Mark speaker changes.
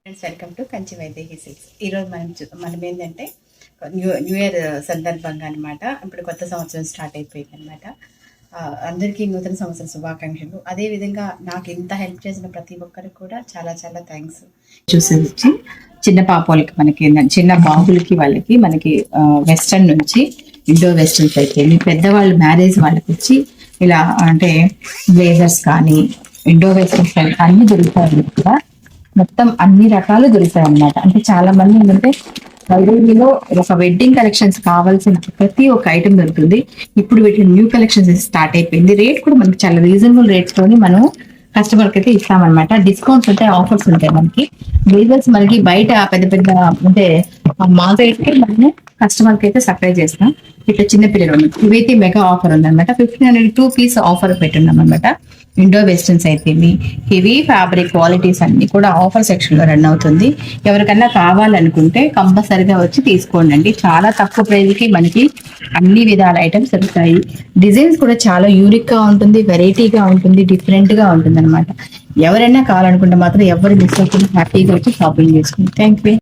Speaker 1: Friends, welcome to Kanchi Vaidehi silks. ఈరోజు మనం ఏంటంటే న్యూ ఇయర్ సందర్భంగా అనమాట. ఇప్పుడు కొత్త సంవత్సరం స్టార్ట్ అయిపోయింది అనమాట. అందరికీ నూతన సంవత్సర శుభాకాంక్షలు. అదేవిధంగా నాకు ఇంత హెల్ప్ చేసిన ప్రతి ఒక్కరికి కూడా చాలా చాలా థ్యాంక్స్. చూసేది చిన్న పాపలకి, మనకి చిన్న బాబులకి, వాళ్ళకి మనకి వెస్టర్న్ నుంచి ఇండో వెస్టర్న్స్ అయితే, పెద్దవాళ్ళు మ్యారేజ్ వాళ్ళకి వచ్చి ఇలా అంటే బ్లేజర్స్ కానీ ఇండో వెస్టర్న్స్ కానీ అన్ని దొరుకుతాయి కూడా. మొత్తం అన్ని రకాలు దొరుకుతాయి అన్నమాట. అంటే చాలా మంది ఏంటంటే వైదేహిలో ఒక వెడ్డింగ్ కలెక్షన్స్ కావాల్సిన ప్రతి ఒక్క ఐటమ్ దొరుకుతుంది. ఇప్పుడు వీటి న్యూ కలెక్షన్స్ స్టార్ట్ అయిపోయింది. రేట్ కూడా మనకి చాలా రీజనబుల్ రేట్స్ తోని మనం కస్టమర్ కి అయితే ఇస్తామన్నమాట. డిస్కౌంట్స్ ఉంటాయి, ఆఫర్స్ ఉంటాయి. మనకి బ్లేజర్స్ మనకి బయట పెద్ద పెద్ద అంటే మాల్ రేట్ కి మనము కస్టమర్ కి అయితే సప్లై చేస్తాం. ఇట్లా చిన్నపిల్లలు ఇవైతే మెగా ఆఫర్ ఉందన్నమాట. 1500 2 పీస్ ఆఫర్ పెట్టున్నాం అనమాట. ఇండో వెస్టర్న్స్ అయితే హెవీ ఫ్యాబ్రిక్ క్వాలిటీస్ అన్ని కూడా ఆఫర్ సెక్షన్ లో రన్ అవుతుంది. ఎవరికన్నా కావాలనుకుంటే కంపల్సరిగా వచ్చి తీసుకోండి. చాలా తక్కువ ప్రైస్ కి మనకి అన్ని విధాల ఐటమ్స్ దొరుకుతాయి. డిజైన్స్ కూడా చాలా యూనిక్ గా ఉంటుంది, వెరైటీగా ఉంటుంది, డిఫరెంట్ గా ఉంటుంది అనమాట. ఎవరైనా కావాలనుకుంటే మాత్రం ఎవరు మిస్ అవ్వకుండా హ్యాపీగా వచ్చి షాపింగ్ చేసుకోండి. Thank you.